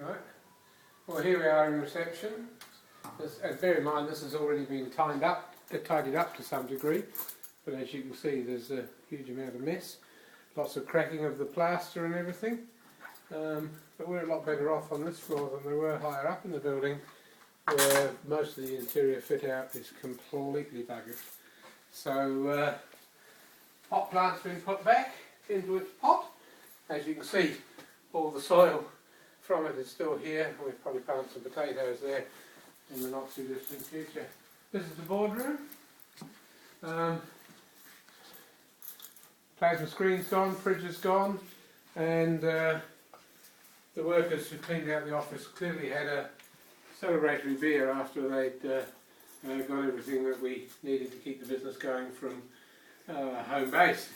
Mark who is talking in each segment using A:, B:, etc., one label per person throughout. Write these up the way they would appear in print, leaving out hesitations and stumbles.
A: Right. Well, here we are in reception. And bear in mind, this has already been tidied up to some degree, but as you can see, there's a huge amount of mess. Lots of cracking of the plaster and everything. But we're a lot better off on this floor than we were higher up in the building, where most of the interior fit out is completely buggered. So, pot plant's been put back into its pot. As you can see, all the soil from it is still here. We've probably planted some potatoes there in the not too distant future. This is the boardroom. Plasma screen's gone, fridge is gone, and the workers who cleaned out the office clearly had a celebratory beer after they'd got everything that we needed to keep the business going from home base,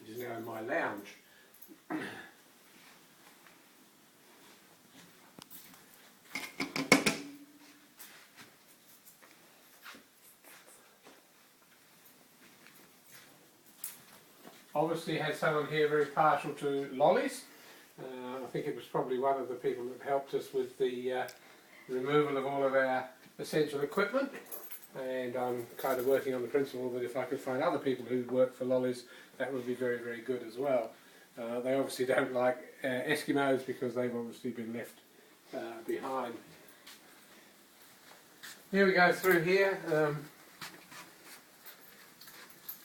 A: which is now in my lounge. Obviously had someone here very partial to lollies. I think it was probably one of the people that helped us with the removal of all of our essential equipment, and I'm kind of working on the principle that if I could find other people who work for lollies, that would be very, very good as well. They obviously don't like Eskimos because they've obviously been left behind. Here we go through here.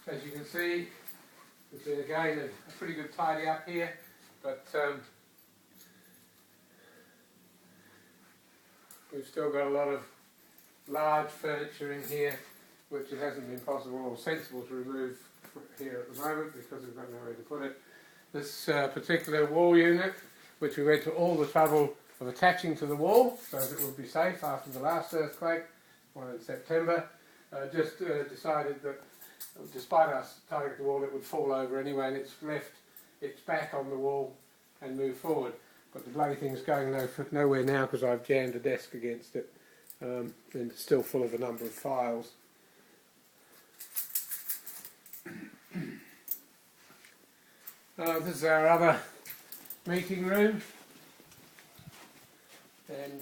A: As you can see, there's been again a pretty good tidy up here, but we've still got a lot of large furniture in here which it hasn't been possible or sensible to remove here at the moment because we've got nowhere to put it. This particular wall unit, which we went to all the trouble of attaching to the wall so that it would be safe after the last earthquake, one in September, just decided that despite us tying the wall, it would fall over anyway, and it's left its back on the wall and moved forward. But the bloody thing's going nowhere now because I've jammed a desk against it, and it's still full of a number of files. This is our other meeting room, and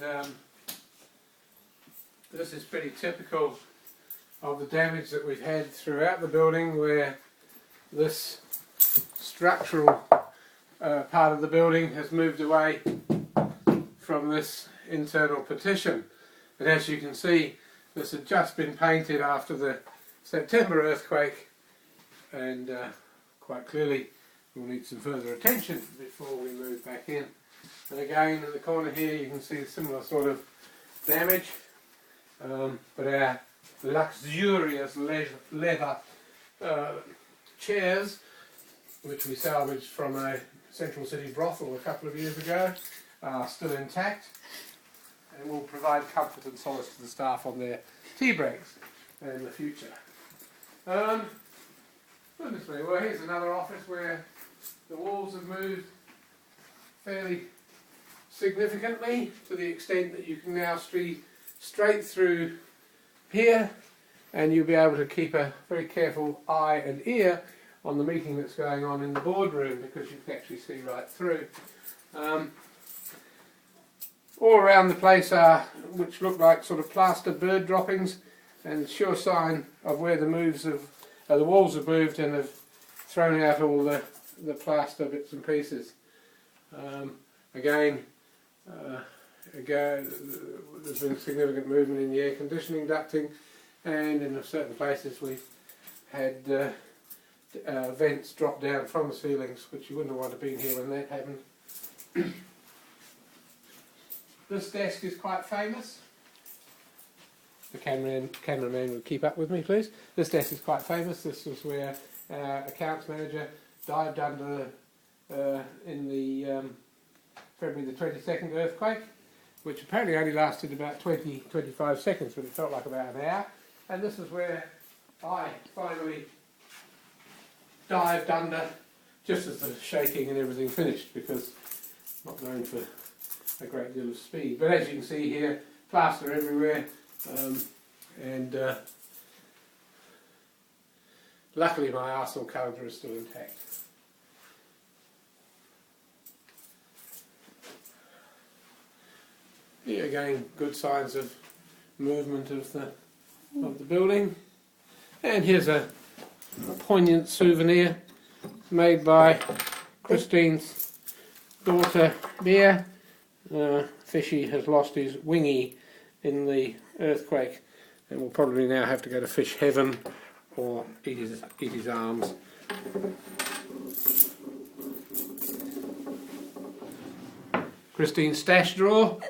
A: this is pretty typical of the damage that we've had throughout the building, where this structural part of the building has moved away from this internal partition. But as you can see, this had just been painted after the September earthquake, and quite clearly we'll need some further attention before we move back in. And again, in the corner here you can see a similar sort of damage, but our luxurious leather chairs, which we salvaged from a Central City brothel a couple of years ago, are still intact and will provide comfort and solace to the staff on their tea breaks in the future. Goodness me, well, here's another office where the walls have moved fairly significantly, to the extent that you can now see straight through here, and you'll be able to keep a very careful eye and ear on the meeting that's going on in the boardroom, because you can actually see right through. All around the place are, which look like sort of plaster bird droppings, and sure sign of where the walls have moved and have thrown out all the plaster bits and pieces. Again, there's been significant movement in the air conditioning ducting, and in certain places we've had vents drop down from the ceilings, which you wouldn't have wanted to be here when that happened. This desk is quite famous. The cameraman would keep up with me, please. This desk is quite famous. This was where our accounts manager dived under in the February the 22nd earthquake, which apparently only lasted about 20-25 seconds, but it felt like about an hour. And this is where I finally dived under just as the shaking and everything finished, because I'm not known for a great deal of speed. But as you can see here, plaster everywhere, and luckily my Arsenal calendar is still intact. Here again, good signs of movement of the building. And here's a poignant souvenir made by Christine's daughter Mia. Fishy has lost his wingy in the earthquake and will probably now have to go to fish heaven or eat his arms. Christine's stash drawer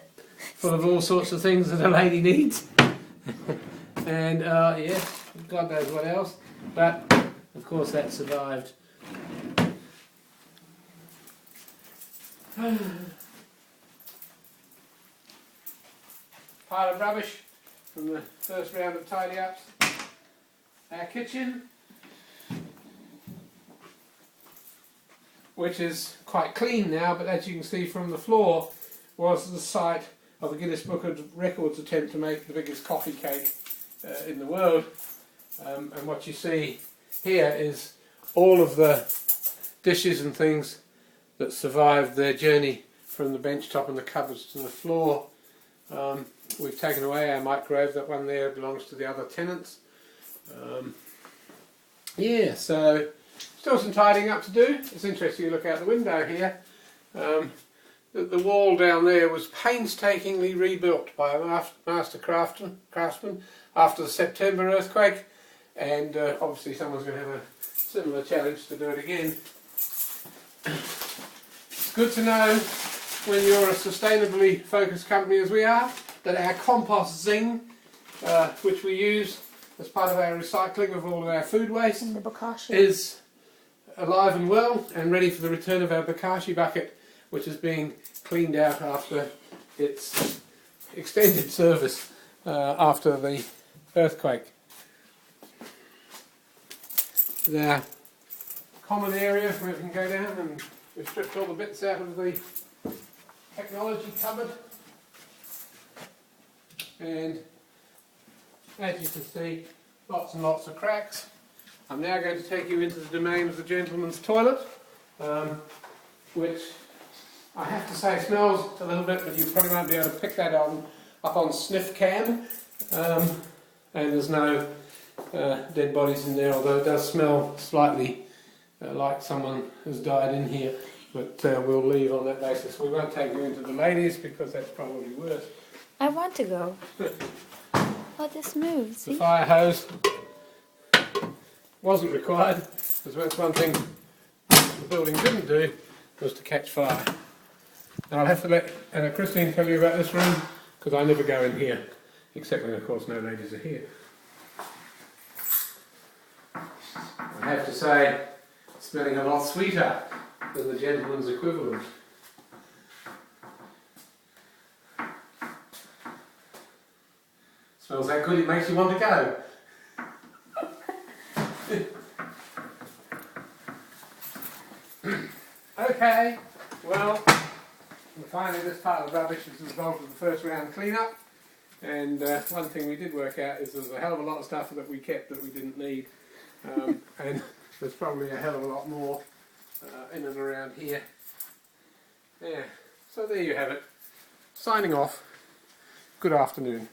A: full of all sorts of things that a lady needs. And yes, God knows what else, but of course that survived. Pile of rubbish from the first round of tidy ups. Our kitchen, which is quite clean now, but as you can see from the floor, was the site of a Guinness Book of Records attempt to make the biggest coffee cake in the world. And what you see here is all of the dishes and things that survived their journey from the bench top and the cupboards to the floor. We've taken away our microwave. That one there belongs to the other tenants. Yeah, so still some tidying up to do. It's interesting to look out the window here. The wall down there was painstakingly rebuilt by a master craftsman after the September earthquake, and obviously someone's going to have a similar challenge to do it again. It's good to know when you're a sustainably focused company as we are that our compost zinc, which we use as part of our recycling of all of our food waste, is alive and well and ready for the return of our bokashi bucket, which is being cleaned out after its extended service after the earthquake. The common area where we can go down, and we've stripped all the bits out of the technology cupboard, and as you can see, lots and lots of cracks. I'm now going to take you into the domain of the gentleman's toilet, which I have to say smells a little bit, but you probably won't be able to pick that up on sniff cam. And there's no dead bodies in there, although it does smell slightly like someone has died in here. But we'll leave on that basis. We won't take you into the ladies because that's probably worse.
B: I want to go. Oh, this moves.
A: The fire hose wasn't required, because that's one thing the building didn't do, was to catch fire. Now I'll have to let Christine tell you about this room, because I never go in here, except when of course no ladies are here. I have to say, it's smelling a lot sweeter than the gentleman's equivalent. Smells that good it makes you want to go. Okay, well, finally this part of the rubbish is the result of the first round clean-up, and one thing we did work out is there's a hell of a lot of stuff that we kept that we didn't need, and there's probably a hell of a lot more in and around here. Yeah, so there you have it. Signing off. Good afternoon.